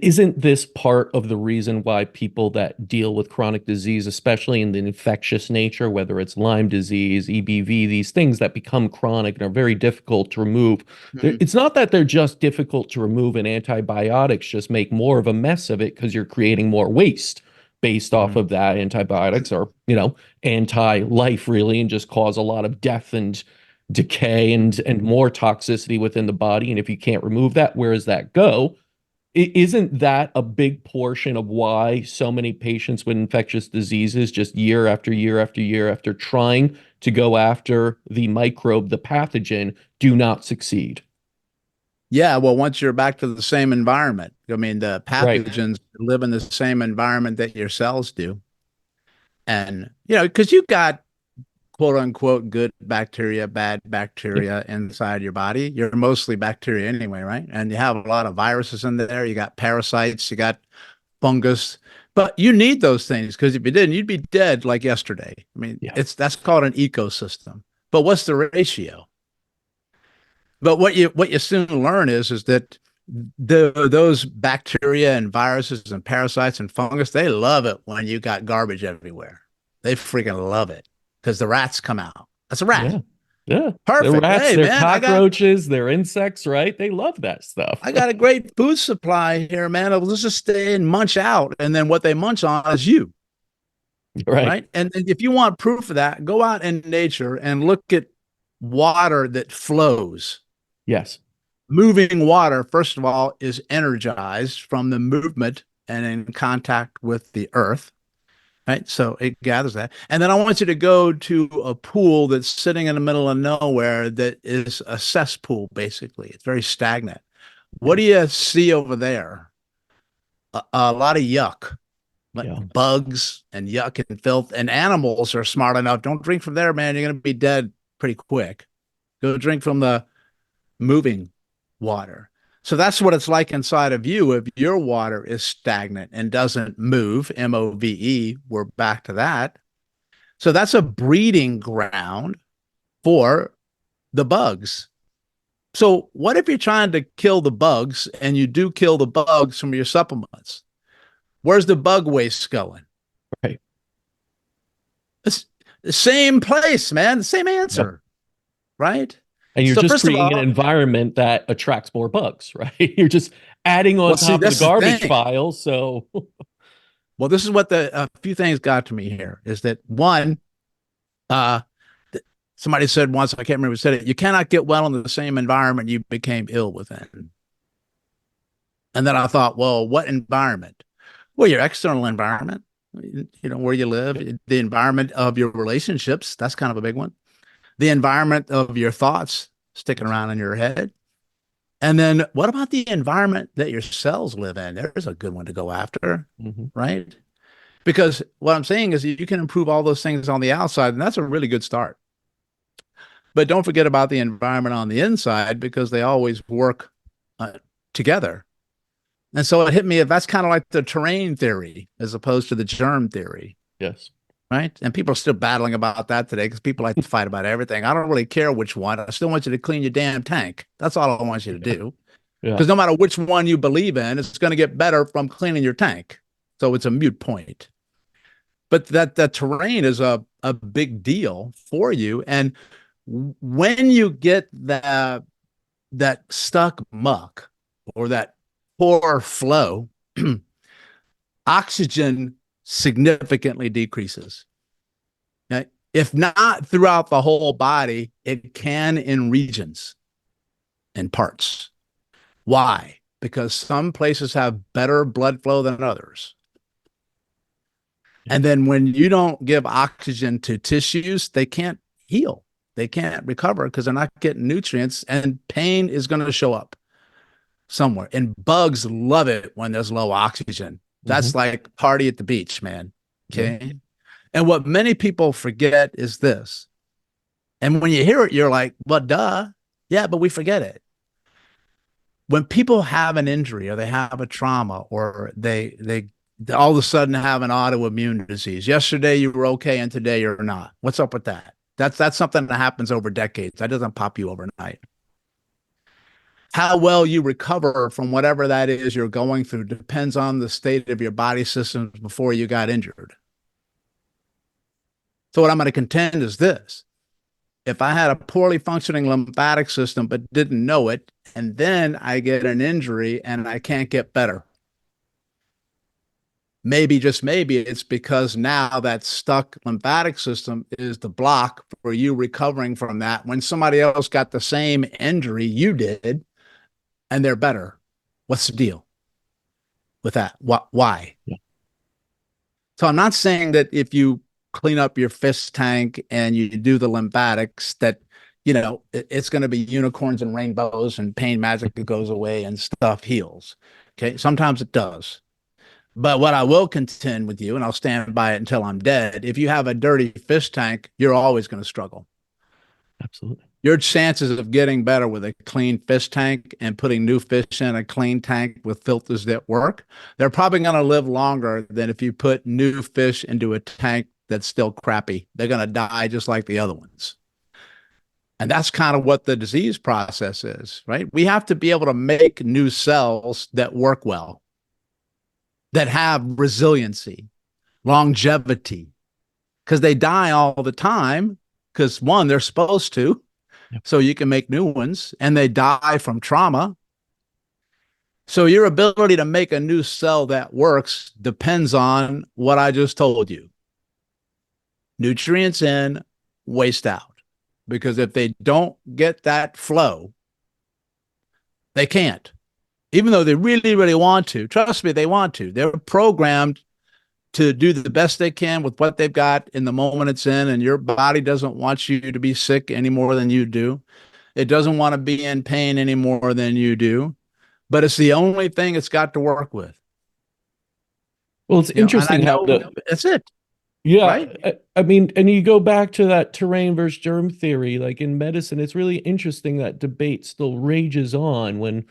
Isn't this part of the reason why people that deal with chronic disease, especially in the infectious nature, whether it's Lyme disease, EBV, these things that become chronic and are very difficult to remove, Mhm. it's not that they're just difficult to remove and antibiotics just make more of a mess of it because you're creating more waste based off Mhm. of that. Antibiotics are, anti-life really and just cause a lot of death and decay and more toxicity within the body. And if you can't remove that, where does that go? Isn't that a big portion of why so many patients with infectious diseases, just year after year after year after trying to go after the microbe, the pathogen, do not succeed? Yeah, well, once you're back to the same environment, I mean, the Right. pathogens live in the same environment that your cells do. And, because you've got quote unquote good bacteria, bad Yep. bacteria inside your body. You're mostly bacteria anyway, right? And you have a lot of viruses in there. You got parasites, you got fungus, but you need those things because if you didn't, you'd be dead like yesterday. I mean, Yeah. that's called an ecosystem. But what's the ratio? But what you soon learn is that those bacteria and viruses and parasites and fungus, they love it when you got garbage everywhere. They freaking love it because the rats come out. That's a rat. Yeah. Yeah. They're Perfect. rats, Hey they're man, cockroaches, they're insects, right? They love that stuff. I got a great food supply here, man. Let's just stay and munch out. And then what they munch on is you, Right. right? And if you want proof of that, go out in nature and look at water that flows. Yes. Moving water, first of all, is energized from the movement and in contact with the earth, right? So it gathers that. And then I want you to go to a pool that's sitting in the middle of nowhere that is a cesspool, basically. It's very stagnant. What Yeah. do you see over there? A lot of yuck, like Yeah. bugs and yuck and filth. And animals are smart enough. Don't drink from there, man. You're going to be dead pretty quick. Go drink from the moving water. So that's what it's like inside of you if your water is stagnant and doesn't move, MOVE, we're back to that. So that's a breeding ground for the bugs. So what if you're trying to kill the bugs and you do kill the bugs from your supplements? Where's the bug waste going? Right. It's the same place, man, the same Yep. answer, right? And you're So just first of creating an all, environment that attracts more bugs, right? You're just adding on well, see, top of the that's the garbage thing. pile. So, Well, this is what a few things got to me here is that one, uh, somebody said once, I can't remember who said it, you cannot get well in the same environment you became ill within. And then I thought, well, what environment? Well, your external environment, where you live, yep. the environment of your relationships, that's kind of a big one. The environment of your thoughts sticking Yes. around in your head. And then what about the environment that your cells live in? There's a good one to go after, Hmm. right? Because what I'm saying is you can improve all those things on the outside, and that's a really good start. But don't forget about the environment on the inside because they always work uh, together. And so it hit me if that's kind of like the terrain theory as opposed to the germ theory, Yes. right? And people are still battling about that today because people like to fight about everything. I don't really care which one. I still want you to clean your damn tank. That's all I want you to Yeah. do. Yeah. Because no matter which one you believe in, it's going to get better from cleaning your tank. So it's a mute point. But that terrain is a big deal for you. And when you get that stuck muck or that poor flow, oxygen significantly decreases. Now, if not throughout the whole body, it can in regions and parts. Why? Because some places have better blood flow than others. Yep. And then when you don't give oxygen to tissues, they can't heal. They can't recover because they're not getting nutrients and pain is going to show up somewhere. And bugs love it when there's low oxygen. Hmm. That's like party at the beach, man. Yeah. Okay. And what many people forget is this. And when you hear it, you're like, well, duh. Yeah, but we forget it. When people have an injury or they have a trauma or they all of a sudden have an autoimmune disease. Yesterday you were okay and today you're not. What's up with that? That's something that happens over decades. That doesn't pop you overnight. How well you recover from whatever that is you're going through depends on the state of your body systems before you got injured. So what I'm going to contend is this. If I had a poorly functioning lymphatic system but didn't know it, and then I get an injury and I can't get better, maybe, just maybe, it's because now that stuck lymphatic system is the block for you recovering from that when somebody else got the same injury you did and they're better. What's the deal with that? Why? Yeah. So I'm not saying that if you clean up your fish tank and you do the lymphatics that, it's going to be unicorns and rainbows and pain magic goes away and stuff heals. Okay. Sometimes it does. But what I will contend with you, and I'll stand by it until I'm dead, if you have a dirty fish tank, you're always going to struggle. Absolutely. Your chances of getting better with a clean fish tank and putting new fish in a clean tank with filters that work, they're probably going to live longer than if you put new fish into a tank that's still crappy. They're going to die just like the other ones. And that's kind of what the disease process is, right? We have to be able to make new cells that work well, that have resiliency, longevity, because they die all the time. Because one, they're supposed to, so you can make new ones, and they die from trauma. So your ability to make a new cell that works depends on what I just told you. Nutrients in, waste out. Because if they don't get that flow, they can't. Even though they really, really want to. Trust me, they want to. They're programmed to do the best they can with what they've got in the moment it's in, and your body doesn't want you to be sick any more than you do. It doesn't want to be in pain any more than you do, but it's the only thing it's got to work with. Well, it's interesting how that's it. yeah, Right? I mean, and you go back to that terrain versus germ theory, like in medicine, it's really interesting that debate still rages on when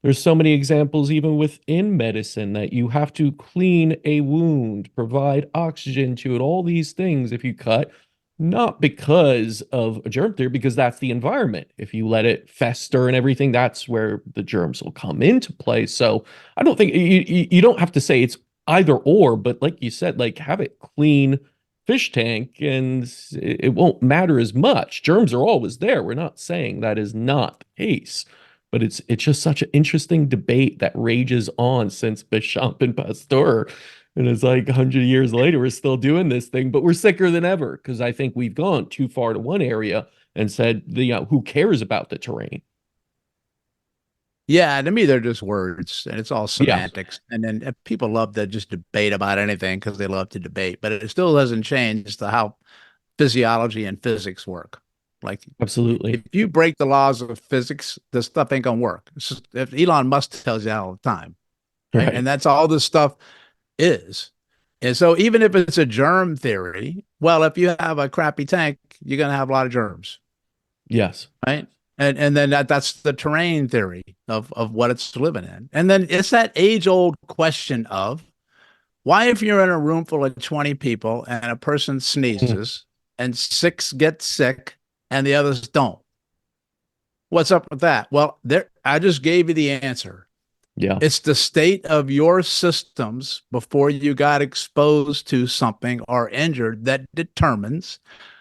there's so many examples, even within medicine, that you have to clean a wound, provide oxygen to it, all these things if you cut, not because of a germ theory, because that's the environment. If you let it fester and everything, that's where the germs will come into play. So I don't think you don't have to say it's either or, but like you said, like have it clean fish tank and it won't matter as much. Germs are always there. We're not saying that is not the case, but it's just such an interesting debate that rages on since Béchamp and Pasteur. And it's like 100 years later, we're still doing this thing, but we're sicker than ever because I think we've gone too far to one area and said, who cares about the terrain? Yeah, to me, they're just words and it's all Yeah, semantics. And then people love to just debate about anything because they love to debate, but it still doesn't change how physiology and physics work. Like absolutely. if you break the laws of physics, the stuff ain't gonna work. If Elon Musk tells you that all the time, right? Right. And that's all this stuff is. And so even if it's a germ theory, well, if you have a crappy tank, you're gonna have a lot of germs, Yes. right? And then that's the terrain theory of what it's living in. And then it's that age old question of why, if you're in a room full of 20 people and a person Mm. sneezes and six get sick and the others don't, what's up with that? Well, there, I just gave you the answer. Yeah. It's the state of your systems before you got exposed to something or injured that determines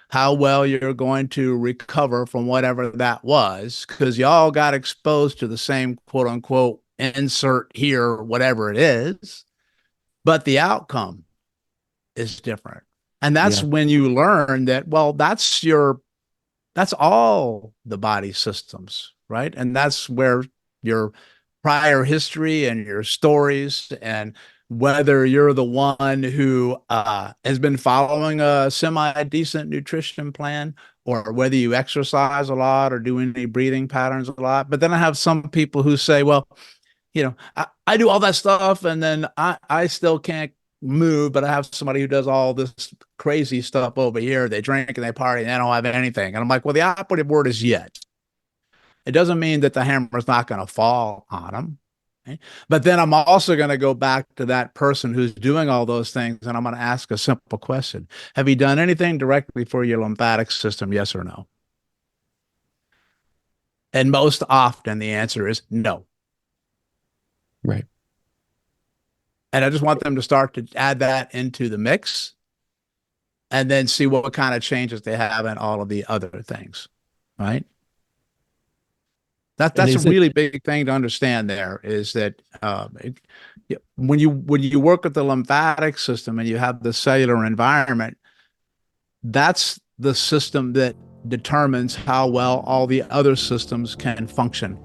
how well you're going to recover from whatever that was, because y'all got exposed to the same quote unquote insert here, whatever it is, but the outcome is different. And that's Yeah. when you learn that, well, that's all the body systems, right? And that's where your prior history and your stories, and whether you're the one who has been following a semi-decent nutrition plan, or whether you exercise a lot or do any breathing patterns a lot. But then I have some people who say, well, I do all that stuff and then I still can't move, but I have somebody who does all this crazy stuff over here. They drink and they party and they don't have anything. And I'm like, well, the operative word is yet. It doesn't mean that the hammer's not going to fall on them. Okay? But then I'm also going to go back to that person who's doing all those things and I'm going to ask a simple question. Have you done anything directly for your lymphatic system? Yes or no? And most often the answer is no. Right. And I just want them to start to add that into the mix and then see what kind of changes they have in all of the other things. Right. And That's a is it really big thing to understand there is that when you work with the lymphatic system and you have the cellular environment, that's the system that determines how well all the other systems can function